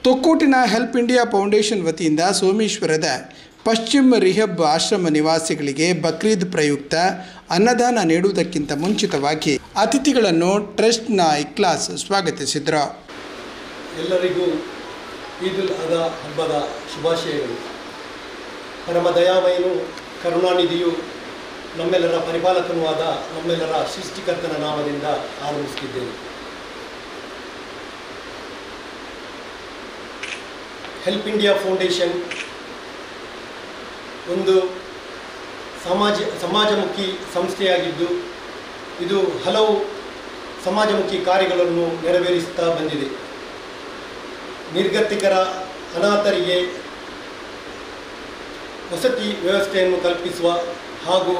ತೊಕ್ಕೋಟಿನ help India foundation ವತಿಯಿಂದ ಸೋಮೇಶ್ವರದ ಪಶ್ಚಿಮ rehab ಆಶ್ರಮ ನಿವಾಸಿಗಳಿಗೆ ಬಕ್ರೀದ್ ಪ್ರಯುಕ್ತ ಅನ್ನದಾನ ನೀಡುವುದಕ್ಕಿಂತ ಮುಂಚಿತವಾಗಿ ಅತಿಥಿಗಳನ್ನು ಟ್ರಸ್ಟ್ನ ಇಕ್ಲಾಸ್ ಸ್ವಾಗತಿಸಿದರು. ಎಲ್ಲರಿಗೂ ಈದ್ ಉಲ್ ಅಜಾ ಹಬ್ಬದ ಶುಭಾಶಯಗಳು. ಪರಮ ದಯಾಮಯನು ಕರುಣಾನಿಧಿಯು ನಮ್ಮೆಲ್ಲರ ಪರಿಪಾಲಕನೂ ಆದ ನಮ್ಮೆಲ್ಲರ ಸೃಷ್ಟಿಕರ್ತನ ನಾಮದಿಂದ ಆರಂಭಿಸುತ್ತಿದ್ದೇನೆ. ಹೆಲ್ಪ್ ಇಂಡಿಯಾ ಫೌಂಡೇಶನ್ ಒಂದು ಸಮಾಜಮುಖಿ ಸಂಸ್ಥೆಯಾಗಿದ್ದು ಇದು ಹಲವು ಸಮಾಜಮುಖಿ ಕಾರ್ಯಗಳನ್ನು ನೆರವೇರಿಸುತ್ತಾ ಬಂದಿದೆ. ನಿರ್ಗತಿಕರ ಅನಾಥರಿಗೆ ವಸತಿ ವ್ಯವಸ್ಥೆಯನ್ನು ಕಲ್ಪಿಸುವ ಹಾಗೂ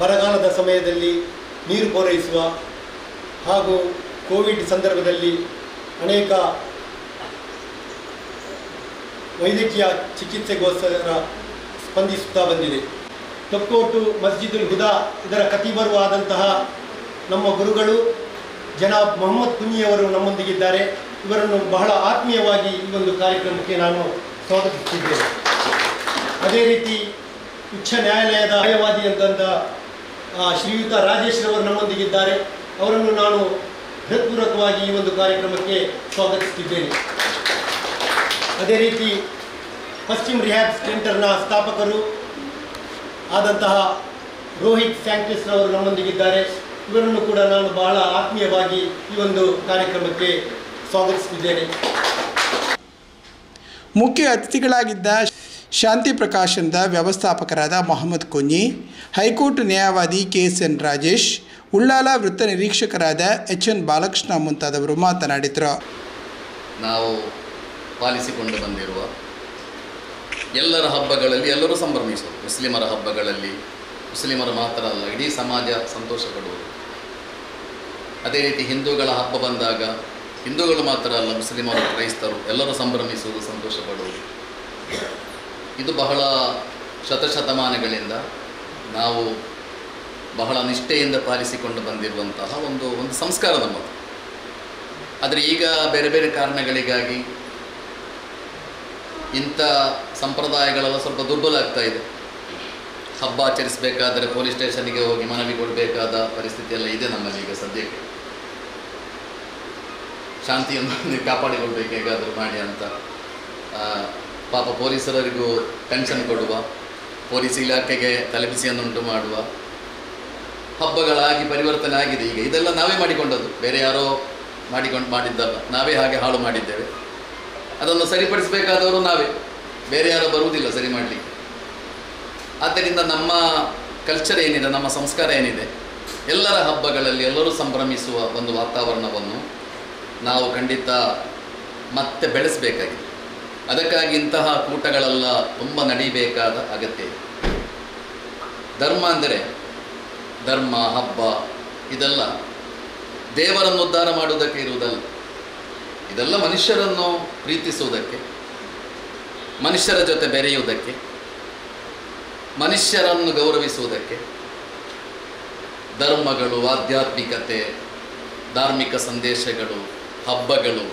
ಬರಗಾಲದ ಸಮಯದಲ್ಲಿ ನೀರು ಪೂರೈಸುವ ಹಾಗೂ ಕೋವಿಡ್ ಸಂದರ್ಭದಲ್ಲಿ ಅನೇಕ ವೈದ್ಯಕೀಯ ಚಿಕಿತ್ಸೆಗೋಸ್ಕರ ಸ್ಪಂದಿಸುತ್ತಾ ಬಂದಿದೆ. ತೊಕ್ಕೋಟು ಮಸ್ಜಿದುಲ್ ಹುದಾ ಇದರ ಖತೀಬರು ಆದಂತಹ ನಮ್ಮ ಗುರುಗಳು ಜನಾಬ್ ಮೊಹಮ್ಮದ್ ಕುಂಜಿಯವರು ನಮ್ಮೊಂದಿಗಿದ್ದಾರೆ. ಇವರನ್ನು ಬಹಳ ಆತ್ಮೀಯವಾಗಿ ಈ ಒಂದು ಕಾರ್ಯಕ್ರಮಕ್ಕೆ ನಾನು ಸ್ವಾಗತಿಸುತ್ತಿದ್ದೇನೆ. ಅದೇ ರೀತಿ ಉಚ್ಚ ನ್ಯಾಯಾಲಯದ ನ್ಯಾಯವಾದಿ ಅಂತಂದ ಶ್ರೀಯುತ ರಾಜೇಶ್ ರವರು ನಮ್ಮೊಂದಿಗಿದ್ದಾರೆ. ಅವರನ್ನು ನಾನು ಹೃತ್ಪೂರ್ವಕವಾಗಿ ಈ ಒಂದು ಕಾರ್ಯಕ್ರಮಕ್ಕೆ ಸ್ವಾಗತಿಸುತ್ತಿದ್ದೇನೆ. ಅದೇ ರೀತಿ ಪಶ್ಚಿಮ ರಿಹ್ಯಾಬ್ ಸೆಂಟರ್ನ ಸ್ಥಾಪಕರು ಆದಂತಹ ರೋಹಿತ್ ಸ್ಯಾಂಕ್ಟಿಸ್ ರವರು ನಮ್ಮೊಂದಿಗಿದ್ದಾರೆ. ಇವರನ್ನು ಕೂಡ ನಾನು ಬಹಳ ಆತ್ಮೀಯವಾಗಿ ಈ ಒಂದು ಕಾರ್ಯಕ್ರಮಕ್ಕೆ ಸ್ವಾಗತಿಸುತ್ತಿದ್ದೇನೆ. ಮುಖ್ಯ ಅತಿಥಿಗಳಾಗಿದ್ದ ಶಾಂತಿ ಪ್ರಕಾಶನದ ವ್ಯವಸ್ಥಾಪಕರಾದ ಮೊಹಮ್ಮದ್ ಕುಂಜಿ, ಹೈಕೋರ್ಟ್ ನ್ಯಾಯವಾದಿ KSN ರಾಜೇಶ್, ಉಳ್ಳಾಲ ವೃತ್ತ ನಿರೀಕ್ಷಕರಾದ HN ಬಾಲಕೃಷ್ಣ ಮುಂತಾದವರು ಮಾತನಾಡಿದರು. ನಾವು ಪಾಲಿಸಿಕೊಂಡು ಬಂದಿರುವ ಎಲ್ಲರ ಹಬ್ಬಗಳಲ್ಲಿ ಎಲ್ಲರೂ ಸಂಭ್ರಮಿಸುವುದು. ಮುಸ್ಲಿಮರ ಹಬ್ಬಗಳಲ್ಲಿ ಮುಸ್ಲಿಮರು ಮಾತ್ರ ಅಲ್ಲ, ಇಡೀ ಸಮಾಜ ಸಂತೋಷ ಪಡುವುದು. ಅದೇ ರೀತಿ ಹಿಂದೂಗಳ ಹಬ್ಬ ಬಂದಾಗ ಹಿಂದೂಗಳು ಮಾತ್ರ ಅಲ್ಲ, ಮುಸ್ಲಿಮರು, ಕ್ರೈಸ್ತರು ಎಲ್ಲರೂ ಸಂಭ್ರಮಿಸುವುದು, ಸಂತೋಷ ಪಡುವುದು. ಇದು ಬಹಳ ಶತಶತಮಾನಗಳಿಂದ ನಾವು ಬಹಳ ನಿಷ್ಠೆಯಿಂದ ಪಾಲಿಸಿಕೊಂಡು ಬಂದಿರುವಂತಹ ಒಂದು ಸಂಸ್ಕಾರ ನಮ್ಮದು. ಆದರೆ ಈಗ ಬೇರೆ ಬೇರೆ ಕಾರಣಗಳಿಗಾಗಿ ಇಂಥ ಸಂಪ್ರದಾಯಗಳೆಲ್ಲ ಸ್ವಲ್ಪ ದುರ್ಬಲ ಆಗ್ತಾ ಇದೆ. ಹಬ್ಬ ಆಚರಿಸಬೇಕಾದರೆ ಪೊಲೀಸ್ ಸ್ಟೇಷನ್ಗೆ ಹೋಗಿ ಮನವಿ ಕೊಡಬೇಕಾದ ಪರಿಸ್ಥಿತಿ ಎಲ್ಲ ಇದೆ ನಮ್ಮಲ್ಲಿ ಈಗ ಸದ್ಯಕ್ಕೆ. ಶಾಂತಿಯನ್ನು ನೀವು ಕಾಪಾಡಿಕೊಳ್ಬೇಕು ಹೇಗಾದರೂ ಮಾಡಿ ಅಂತ ಪಾಪ ಪೊಲೀಸರಿಗೂ ಟೆನ್ಷನ್ ಕೊಡುವ, ಪೊಲೀಸ್ ಇಲಾಖೆಗೆ ತಲೆಬಿಸಿಯನ್ನುಂಟು ಮಾಡುವ ಹಬ್ಬಗಳಾಗಿ ಪರಿವರ್ತನೆ ಆಗಿದೆ ಈಗ. ಇದೆಲ್ಲ ನಾವೇ ಮಾಡಿಕೊಂಡದ್ದು, ಬೇರೆ ಯಾರೋ ಮಾಡಿದ್ದಲ್ಲ, ನಾವೇ ಹಾಗೆ ಹಾಳು ಮಾಡಿದ್ದೇವೆ. ಅದನ್ನು ಸರಿಪಡಿಸಬೇಕಾದವರು ನಾವೇ, ಬೇರೆ ಯಾರೋ ಬರುವುದಿಲ್ಲ ಸರಿ ಮಾಡಲಿಕ್ಕೆ. ಆದ್ದರಿಂದ ನಮ್ಮ ಕಲ್ಚರ್ ಏನಿದೆ, ನಮ್ಮ ಸಂಸ್ಕಾರ ಏನಿದೆ, ಎಲ್ಲರ ಹಬ್ಬಗಳಲ್ಲಿ ಎಲ್ಲರೂ ಸಂಭ್ರಮಿಸುವ ಒಂದು ವಾತಾವರಣವನ್ನು ನಾವು ಖಂಡಿತ ಮತ್ತೆ ಬೆಳೆಸಬೇಕಾಗಿದೆ. ಅದಕ್ಕಾಗಿ ಇಂತಹ ಕೂಟಗಳೆಲ್ಲ ತುಂಬ ನಡೀಬೇಕಾದ ಅಗತ್ಯ ಇದೆ. ಧರ್ಮ ಅಂದರೆ ಧರ್ಮ, ಹಬ್ಬ ಇದೆಲ್ಲ ದೇವರನ್ನು ಉದ್ಧಾರ ಮಾಡುವುದಕ್ಕೆ ಇರುವುದಲ್ಲ. ಇದೆಲ್ಲ ಮನುಷ್ಯರನ್ನು ಪ್ರೀತಿಸುವುದಕ್ಕೆ, ಮನುಷ್ಯರ ಜೊತೆ ಬೆರೆಯುವುದಕ್ಕೆ, ಮನುಷ್ಯರನ್ನು ಗೌರವಿಸುವುದಕ್ಕೆ. ಧರ್ಮಗಳು, ಆಧ್ಯಾತ್ಮಿಕತೆ, ಧಾರ್ಮಿಕ ಸಂದೇಶಗಳು, ಹಬ್ಬಗಳು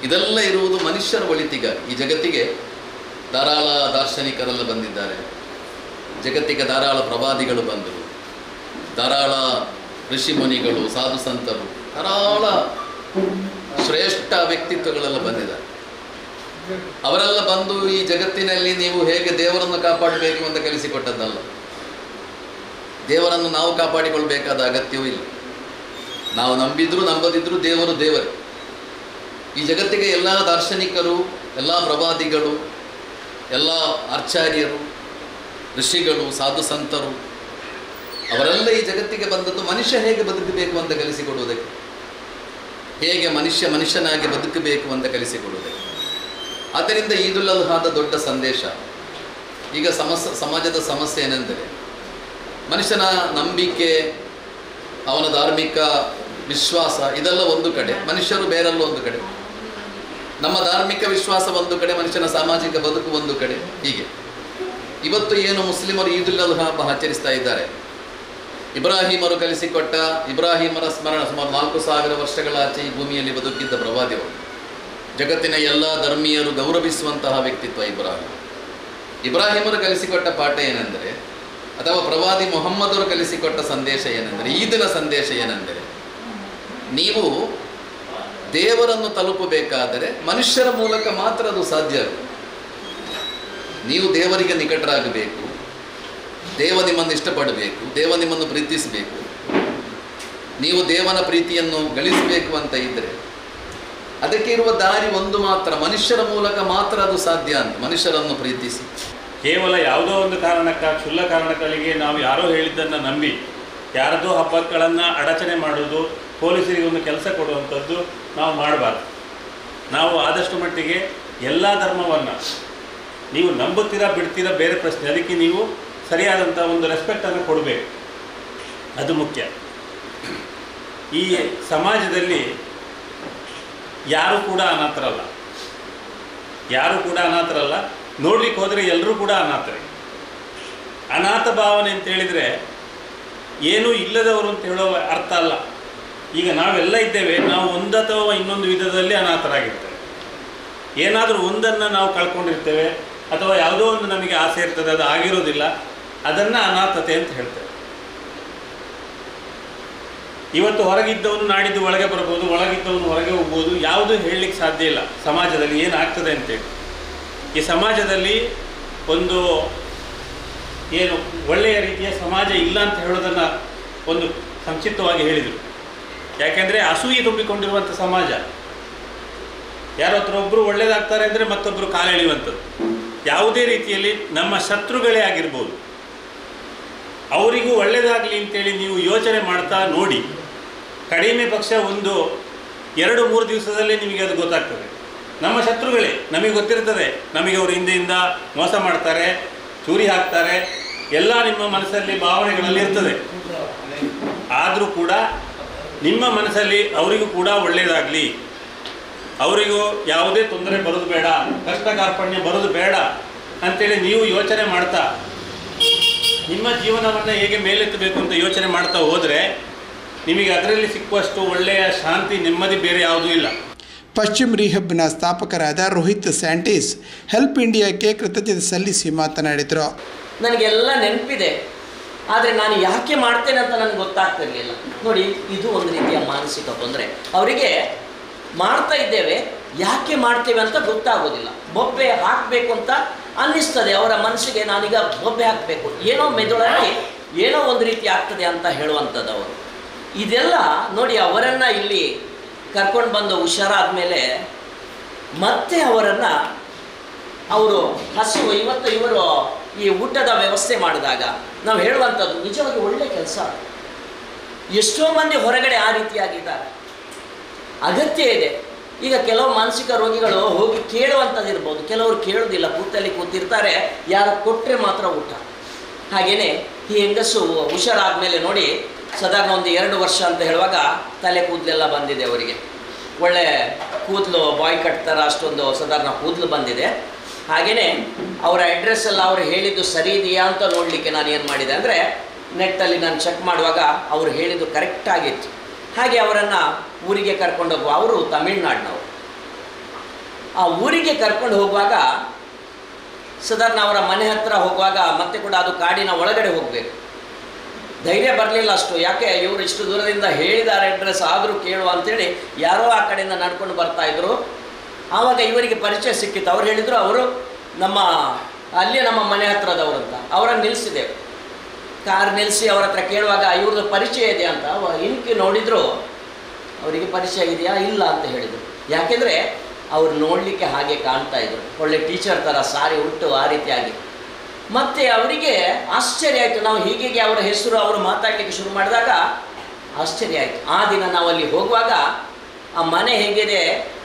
ಇದೆಲ್ಲ ಇರುವುದು ಮನುಷ್ಯರ ಒಳಿತಿಗಾಗಿ. ಈ ಜಗತ್ತಿಗೆ ಧಾರಾಳ ದಾರ್ಶನಿಕರೆಲ್ಲ ಬಂದಿದ್ದಾರೆ, ಜಗತ್ತಿಗೆ ಧಾರಾಳ ಪ್ರವಾದಿಗಳು ಬಂದರು, ಧಾರಾಳ ಋಷಿಮುನಿಗಳು, ಸಾಧು ಸಂತರು, ಧಾರಾಳ ಶ್ರೇಷ್ಠ ವ್ಯಕ್ತಿತ್ವಗಳೆಲ್ಲ ಬಂದಿದ್ದಾರೆ. ಅವರೆಲ್ಲ ಬಂದು ಈ ಜಗತ್ತಿನಲ್ಲಿ ನೀವು ಹೇಗೆ ದೇವರನ್ನು ಕಾಪಾಡಬೇಕು ಅಂತ ಕಲಿಸಿಕೊಟ್ಟದ್ದಲ್ಲ. ದೇವರನ್ನು ನಾವು ಕಾಪಾಡಿಕೊಳ್ಬೇಕಾದ ಅಗತ್ಯವೂ ಇಲ್ಲ. ನಾವು ನಂಬಿದ್ರು ನಂಬದಿದ್ರು ದೇವರು ದೇವರೇ. ಈ ಜಗತ್ತಿಗೆ ಎಲ್ಲ ದಾರ್ಶನಿಕರು, ಎಲ್ಲ ಪ್ರವಾದಿಗಳು, ಎಲ್ಲ ಆಚಾರ್ಯರು, ಋಷಿಗಳು, ಸಾಧು ಸಂತರು ಅವರೆಲ್ಲ ಈ ಜಗತ್ತಿಗೆ ಬಂದದ್ದು ಮನುಷ್ಯ ಹೇಗೆ ಬದುಕಬೇಕು ಅಂತ ಕಲಿಸಿಕೊಡುವುದಕ್ಕೆ, ಹೇಗೆ ಮನುಷ್ಯನಾಗಿ ಬದುಕಬೇಕು ಅಂತ ಕಲಿಸಿಕೊಡುವುದಕ್ಕೆ. ಆದ್ದರಿಂದ ಈದ್ ಉಲ್ ಅಜಾದ ದೊಡ್ಡ ಸಂದೇಶ. ಈಗ ಸಮಾಜದ ಸಮಸ್ಯೆ ಏನೆಂದರೆ ಮನುಷ್ಯನ ನಂಬಿಕೆ, ಅವನ ಧಾರ್ಮಿಕ ವಿಶ್ವಾಸ ಇದೆಲ್ಲ ಒಂದು ಕಡೆ, ಮನುಷ್ಯರು ಬೇರೆಲ್ಲ ಒಂದು ಕಡೆ. ನಮ್ಮ ಧಾರ್ಮಿಕ ವಿಶ್ವಾಸ ಒಂದು ಕಡೆ, ಮನುಷ್ಯನ ಸಾಮಾಜಿಕ ಬದುಕು ಒಂದು ಕಡೆ. ಹೀಗೆ ಇವತ್ತು ಏನು ಮುಸ್ಲಿಮರು ಈದ್ ಉಲ್ ಅಜಾ ಹಬ್ಬ ಆಚರಿಸ್ತಾ ಇದ್ದಾರೆ, ಇಬ್ರಾಹಿಮರು ಕಲಿಸಿಕೊಟ್ಟ ಇಬ್ರಾಹಿಮರ ಸ್ಮರಣ ಸುಮಾರು 4000 ವರ್ಷಗಳ ಆಚೆ ಈ ಭೂಮಿಯಲ್ಲಿ ಬದುಕಿದ್ದ ಪ್ರವಾದಿಗಳು. ಜಗತ್ತಿನ ಎಲ್ಲ ಧರ್ಮೀಯರು ಗೌರವಿಸುವಂತಹ ವ್ಯಕ್ತಿತ್ವ ಇಬ್ರಾಹಿಮರು ಕಲಿಸಿಕೊಟ್ಟ ಪಾಠ ಏನೆಂದರೆ, ಅಥವಾ ಪ್ರವಾದಿ ಮೊಹಮ್ಮದರು ಕಲಿಸಿಕೊಟ್ಟ ಸಂದೇಶ ಏನೆಂದರೆ, ಈದಿನ ಸಂದೇಶ ಏನೆಂದರೆ, ನೀವು ದೇವರನ್ನು ತಲುಪಬೇಕಾದರೆ ಮನುಷ್ಯರ ಮೂಲಕ ಮಾತ್ರ ಅದು ಸಾಧ್ಯ. ನೀವು ದೇವರಿಗೆ ನಿಕಟರಾಗಬೇಕು, ದೇವ ನಿಮ್ಮನ್ನು ಇಷ್ಟಪಡಬೇಕು, ದೇವ ನಿಮ್ಮನ್ನು ಪ್ರೀತಿಸಬೇಕು, ನೀವು ದೇವನ ಪ್ರೀತಿಯನ್ನು ಗಳಿಸಬೇಕು ಅಂತ ಇದ್ದರೆ ಅದಕ್ಕೆ ಇರುವ ದಾರಿ ಒಂದು ಮಾತ್ರ, ಮನುಷ್ಯರ ಮೂಲಕ ಮಾತ್ರ ಅದು ಸಾಧ್ಯ ಅಂತ. ಮನುಷ್ಯರನ್ನು ಪ್ರೀತಿಸಿ, ಕೇವಲ ಯಾವುದೋ ಒಂದು ಕ್ಷುಲ್ಲ ಕಾರಣಗಳಿಗೆ ನಾವು ಯಾರೋ ಹೇಳಿದ್ದನ್ನು ನಂಬಿ ಯಾರದೋ ಹಬ್ಬಗಳನ್ನು ಅಡಚಣೆ ಮಾಡೋದು, ಪೊಲೀಸರಿಗೆ ಒಂದು ಕೆಲಸ ಕೊಡುವಂಥದ್ದು ನಾವು ಮಾಡಬಾರ್ದು. ನಾವು ಆದಷ್ಟು ಮಟ್ಟಿಗೆ ಎಲ್ಲ ಧರ್ಮವನ್ನು ನೀವು ನಂಬುತ್ತೀರಾ ಬಿಡ್ತೀರಾ ಬೇರೆ ಪ್ರಶ್ನೆ, ಅದಕ್ಕೆ ನೀವು ಸರಿಯಾದಂಥ ಒಂದು ರೆಸ್ಪೆಕ್ಟನ್ನು ಕೊಡಬೇಕು, ಅದು ಮುಖ್ಯ. ಈ ಸಮಾಜದಲ್ಲಿ ಯಾರೂ ಕೂಡ ಅನಾಥರಲ್ಲ. ನೋಡ್ಲಿಕ್ಕೆ ಹೋದರೆ ಎಲ್ಲರೂ ಕೂಡ ಅನಾಥರೇ. ಅನಾಥ ಭಾವನೆ ಅಂತ ಹೇಳಿದರೆ ಏನೂ ಇಲ್ಲದವರು ಅಂತ ಹೇಳೋ ಅರ್ಥ ಅಲ್ಲ. ಈಗ ನಾವೆಲ್ಲ ಇದ್ದೇವೆ, ನಾವು ಒಂದು ಅಥವಾ ಇನ್ನೊಂದು ವಿಧದಲ್ಲಿ ಅನಾಥರಾಗಿರ್ತೇವೆ. ಏನಾದರೂ ಒಂದನ್ನು ನಾವು ಕಳ್ಕೊಂಡಿರ್ತೇವೆ, ಅಥವಾ ಯಾವುದೋ ಒಂದು ನಮಗೆ ಆಸೆ ಇರ್ತದೆ, ಅದು ಆಗಿರೋದಿಲ್ಲ, ಅದನ್ನು ಅನಾಥತೆ ಅಂತ ಹೇಳ್ತೇವೆ. ಇವತ್ತು ಹೊರಗಿದ್ದವನು ನಾಡಿದ್ದು ಒಳಗೆ ಬರ್ಬೋದು, ಒಳಗಿದ್ದವನು ಹೊರಗೆ ಹೋಗ್ಬೋದು, ಯಾವುದೂ ಹೇಳಲಿಕ್ಕೆ ಸಾಧ್ಯ ಇಲ್ಲ ಸಮಾಜದಲ್ಲಿ ಏನಾಗ್ತದೆ ಅಂತೇಳಿ. ಈ ಸಮಾಜದಲ್ಲಿ ಒಂದು ಏನು ಒಳ್ಳೆಯ ರೀತಿಯ ಸಮಾಜ ಇಲ್ಲ ಅಂತ ಹೇಳೋದನ್ನು ಒಂದು ಸಂಕ್ಷಿಪ್ತವಾಗಿ ಹೇಳಿದರು. ಯಾಕೆಂದರೆ ಅಸೂಯೆ ತುಂಬಿಕೊಂಡಿರುವಂಥ ಸಮಾಜ. ಯಾರೋ ಒಬ್ಬರು ಒಳ್ಳೆಯದಾಗ್ತಾರೆ ಅಂದರೆ ಮತ್ತೊಬ್ಬರು ಕಾಲೆಳೆಯುವಂಥದ್ದು. ಯಾವುದೇ ರೀತಿಯಲ್ಲಿ ನಮ್ಮ ಶತ್ರುಗಳೇ ಆಗಿರ್ಬೋದು, ಅವರಿಗೂ ಒಳ್ಳೆಯದಾಗಲಿ ಅಂತೇಳಿ ನೀವು ಯೋಚನೆ ಮಾಡ್ತಾ ನೋಡಿ, ಕಡಿಮೆ ಪಕ್ಷ 1-2-3 ದಿವಸದಲ್ಲೇ ನಿಮಗೆ ಅದು ಗೊತ್ತಾಗ್ತದೆ. ನಮ್ಮ ಶತ್ರುಗಳೇ, ನಮಗೆ ಗೊತ್ತಿರ್ತದೆ, ನಮಗೆ ಅವರು ಹಿಂದೆಯಿಂದ ಮೋಸ ಮಾಡ್ತಾರೆ, ಚೂರಿ ಹಾಕ್ತಾರೆ, ಎಲ್ಲ ನಿಮ್ಮ ಮನಸ್ಸಲ್ಲಿ ಭಾವನೆಗಳಲ್ಲಿ ಇರ್ತದೆ. ಆದರೂ ಕೂಡ ನಿಮ್ಮ ಮನಸ್ಸಲ್ಲಿ ಅವರಿಗೂ ಕೂಡ ಒಳ್ಳೆಯದಾಗಲಿ, ಅವರಿಗೂ ಯಾವುದೇ ತೊಂದರೆ ಬರೋದು ಬೇಡ, ಕಷ್ಟ ಕಾರ್ಪಣ್ಯ ಬರೋದು ಬೇಡ ಅಂಥೇಳಿ ನೀವು ಯೋಚನೆ ಮಾಡ್ತಾ ನಿಮ್ಮ ಜೀವನವನ್ನು ಹೇಗೆ ಮೇಲೆತ್ತಬೇಕು ಅಂತ ಯೋಚನೆ ಮಾಡ್ತಾ ಹೋದರೆ ನಿಮಗೆ ಅದರಲ್ಲಿ ಸಿಕ್ಕುವಷ್ಟು ಒಳ್ಳೆಯ ಶಾಂತಿ, ನೆಮ್ಮದಿ ಬೇರೆ ಯಾವುದೂ ಇಲ್ಲ. ಪಶ್ಚಿಮ ರಿಹಬ್ನ ಸ್ಥಾಪಕರಾದ ರೋಹಿತ್ ಸ್ಯಾಂಟಿಸ್ ಹೆಲ್ಪ್ ಇಂಡಿಯಾಕ್ಕೆ ಕೃತಜ್ಞತೆ ಸಲ್ಲಿಸಿ ಮಾತನಾಡಿದರು. ನನಗೆಲ್ಲ ನೆನಪಿದೆ, ಆದರೆ ನಾನು ಯಾಕೆ ಮಾಡ್ತೇನೆ ಅಂತ ನನಗೆ ಗೊತ್ತಾಗ್ತಿರಲಿಲ್ಲ. ನೋಡಿ, ಇದು ಒಂದು ರೀತಿಯ ಮಾನಸಿಕ ತೊಂದರೆ. ಅವರಿಗೆ ಮಾಡ್ತಾ ಇದ್ದೇವೆ, ಯಾಕೆ ಮಾಡ್ತೇವೆ ಅಂತ ಗೊತ್ತಾಗೋದಿಲ್ಲ. ಬೊಬ್ಬೆ ಹಾಕಬೇಕು ಅಂತ ಅನ್ನಿಸ್ತದೆ ಅವರ ಮನಸ್ಸಿಗೆ, ನಾನೀಗ ಬೊಬ್ಬೆ ಹಾಕಬೇಕು, ಏನೋ ಮೆದುಳಲ್ಲಿ ಏನೋ ಒಂದು ರೀತಿ ಆಗ್ತದೆ ಅಂತ ಹೇಳುವಂಥದ್ದು ಅವರು. ಇದೆಲ್ಲ ನೋಡಿ, ಅವರನ್ನು ಇಲ್ಲಿ ಕರ್ಕೊಂಡು ಬಂದು ಹುಷಾರಾದ ಮೇಲೆ ಮತ್ತೆ ಅವರು ಹಸಿವು, ಇವತ್ತು ಇವರು ಈ ಊಟದ ವ್ಯವಸ್ಥೆ ಮಾಡಿದಾಗ ನಾವು ಹೇಳುವಂಥದ್ದು ನಿಜವಾಗಿ ಒಳ್ಳೆ ಕೆಲಸ. ಎಷ್ಟೋ ಮಂದಿ ಹೊರಗಡೆ ಆ ರೀತಿಯಾಗಿದ್ದಾರೆ, ಅಗತ್ಯ ಇದೆ. ಈಗ ಕೆಲವು ಮಾನಸಿಕ ರೋಗಿಗಳು ಹೋಗಿ ಕೇಳುವಂಥದ್ದು ಇರ್ಬೋದು, ಕೆಲವರು ಕೇಳೋದಿಲ್ಲ, ಕೂತಿರ್ತಾರೆ, ಯಾರು ಕೊಟ್ಟರೆ ಮಾತ್ರ ಊಟ. ಹಾಗೆಯೇ ಈ ಹೆಂಗಸು ಹುಷಾರಾದ ನೋಡಿ, ಸಾಧಾರಣ 1-2 ವರ್ಷ ಅಂತ ಹೇಳುವಾಗ ತಲೆ ಕೂದಲೆಲ್ಲ ಬಂದಿದೆ ಅವರಿಗೆ. ಒಳ್ಳೆ ಕೂದಲು, ಬಾಯ್ ಕಟ್ ಥರ ಅಷ್ಟೊಂದು ಸಾಧಾರಣ ಕೂದಲು ಬಂದಿದೆ. ಹಾಗೆಯೇ ಅವರ ಅಡ್ರೆಸ್ ಎಲ್ಲ ಅವರು ಹೇಳಿದ್ದು ಸರಿ ಇದೆಯಾ ಅಂತ ನೋಡಲಿಕ್ಕೆ ನಾನು ಏನು ಮಾಡಿದೆ ಅಂದರೆ, ನೆಟ್ಟಲ್ಲಿ ನಾನು ಚೆಕ್ ಮಾಡುವಾಗ ಅವರು ಹೇಳಿದ್ದು ಕರೆಕ್ಟಾಗಿತ್ತು. ಹಾಗೆ ಅವರನ್ನು ಊರಿಗೆ ಕರ್ಕೊಂಡು ಹೋಗುವ, ಅವರು ತಮಿಳ್ನಾಡಿನವರು. ಆ ಊರಿಗೆ ಕರ್ಕೊಂಡು ಹೋಗುವಾಗ ಸಾಧಾರಣ ಅವರ ಮನೆ ಹತ್ತಿರ ಹೋಗುವಾಗ ಮತ್ತೆ ಕೂಡ ಅದು ಕಾಡಿನ ಒಳಗಡೆ ಹೋಗಬೇಕು. ಧೈರ್ಯ ಬರಲಿಲ್ಲ ಅಷ್ಟು, ಯಾಕೆ ಇವರು ಇಷ್ಟು ದೂರದಿಂದ ಹೇಳಿದ್ದಾರೆ ಅಡ್ರೆಸ್, ಆದರೂ ಕೇಳುವ ಅಂಥೇಳಿ ಯಾರೋ ಆ ಕಡೆಯಿಂದ ನಡ್ಕೊಂಡು ಬರ್ತಾಯಿದ್ರು. ಆವಾಗ ಇವರಿಗೆ ಪರಿಚಯ ಸಿಕ್ಕಿತ್ತು. ಅವ್ರು ಹೇಳಿದರು, ಅವರು ಅಲ್ಲೇ ನಮ್ಮ ಮನೆ ಹತ್ರದವರು ಅಂತ. ಅವರನ್ನು ನಿಲ್ಲಿಸಿದೆವು, ಕಾರ್ ನಿಲ್ಲಿಸಿ ಅವ್ರ ಹತ್ರ ಕೇಳುವಾಗ ಇವ್ರದ್ದು ಪರಿಚಯ ಇದೆ ಅಂತ ಇನ್ಕಿ ನೋಡಿದ್ರು. ಅವರಿಗೆ ಪರಿಚಯ ಇದೆಯಾ, ಇಲ್ಲ ಅಂತ ಹೇಳಿದರು. ಯಾಕೆಂದರೆ ಅವ್ರು ನೋಡಲಿಕ್ಕೆ ಹಾಗೆ ಕಾಣ್ತಾ ಇದ್ರು, ಒಳ್ಳೆ ಟೀಚರ್ ಥರ ಸಾರಿ ಉಟ್ಟು ಆ ರೀತಿಯಾಗಿ. ಮತ್ತು ಅವರಿಗೆ ಆಶ್ಚರ್ಯ ಆಯಿತು, ನಾವು ಹೀಗೆ ಅವರ ಹೆಸರು ಅವರು ಮಾತಾಡಲಿಕ್ಕೆ ಶುರು ಮಾಡಿದಾಗ ಆಶ್ಚರ್ಯ ಆಯಿತು. ಆ ದಿನ ನಾವು ಅಲ್ಲಿ ಹೋಗುವಾಗ ಆ ಮನೆ ಹೇಗಿದೆ,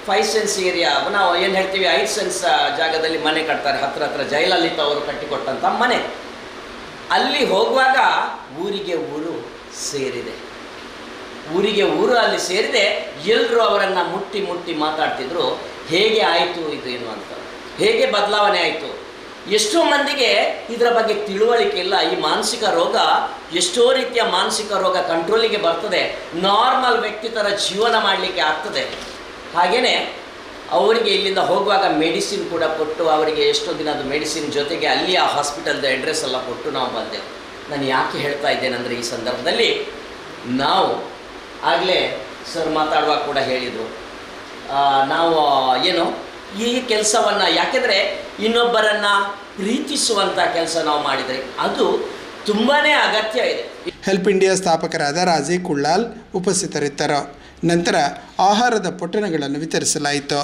5 ಸೆನ್ಸ್ ಏರಿಯಾ, ನಾವು ಏನು ಹೇಳ್ತೀವಿ 5 ಸೆನ್ಸ್ ಜಾಗದಲ್ಲಿ ಮನೆ ಕಟ್ತಾರೆ, ಹತ್ರ ಜಯಲಲಿತಾ ಅವರು ಕಟ್ಟಿಕೊಟ್ಟಂಥ ಮನೆ. ಅಲ್ಲಿ ಹೋಗುವಾಗ ಊರಿಗೆ ಊರು ಸೇರಿದೆ, ಅಲ್ಲಿ ಸೇರಿದೆ. ಎಲ್ಲರೂ ಅವರನ್ನು ಮುಟ್ಟಿ ಮಾತಾಡ್ತಿದ್ರು, ಹೇಗೆ ಆಯಿತು ಇದು ಏನು ಅಂತ, ಹೇಗೆ ಬದಲಾವಣೆ ಆಯಿತು. ಎಷ್ಟೋ ಮಂದಿಗೆ ಇದರ ಬಗ್ಗೆ ತಿಳುವಳಿಕೆ ಇಲ್ಲ. ಈ ಮಾನಸಿಕ ರೋಗ, ಎಷ್ಟೋ ರೀತಿಯ ಮಾನಸಿಕ ರೋಗ ಕಂಟ್ರೋಲಿಗೆ ಬರ್ತದೆ, ನಾರ್ಮಲ್ ವ್ಯಕ್ತಿ ಥರ ಜೀವನ ಮಾಡಲಿಕ್ಕೆ ಆಗ್ತದೆ. ಹಾಗೆಯೇ ಅವರಿಗೆ ಇಲ್ಲಿಂದ ಹೋಗುವಾಗ ಮೆಡಿಸಿನ್ ಕೂಡ ಕೊಟ್ಟು ಅವರಿಗೆ ಎಷ್ಟೋ ದಿನ ಅದು ಮೆಡಿಸಿನ್ ಜೊತೆಗೆ ಅಲ್ಲಿ ಆ ಹಾಸ್ಪಿಟಲ್ದು ಅಡ್ರೆಸ್ ಎಲ್ಲ ಕೊಟ್ಟು ನಾವು ಬಂದೆವು. ನಾನು ಯಾಕೆ ಹೇಳ್ತಾ ಇದ್ದೇನೆಂದರೆ ಈ ಸಂದರ್ಭದಲ್ಲಿ ನಾವು ಆಗಲೇ ಸರ್ ಮಾತಾಡುವಾಗ ಕೂಡ ಹೇಳಿದರು, ನಾವು ಏನು ಈ ಕೆಲಸವನ್ನು, ಯಾಕೆಂದರೆ ಇನ್ನೊಬ್ಬರನ್ನು ಪ್ರೀತಿಸುವಂಥ ಕೆಲಸ ನಾವು ಮಾಡಿದರೆ ಅದು ತುಂಬಾ ಅಗತ್ಯ ಇದೆ. ಹೆಲ್ಪ್ ಇಂಡಿಯಾ ಸ್ಥಾಪಕರಾದ ರಾಜಿ ಕುಳ್ಳಾಲ್ ಉಪಸ್ಥಿತರಿದ್ದರು. ನಂತರ ಆಹಾರದ ಪೊಟ್ಟಣಗಳನ್ನು ವಿತರಿಸಲಾಯಿತು.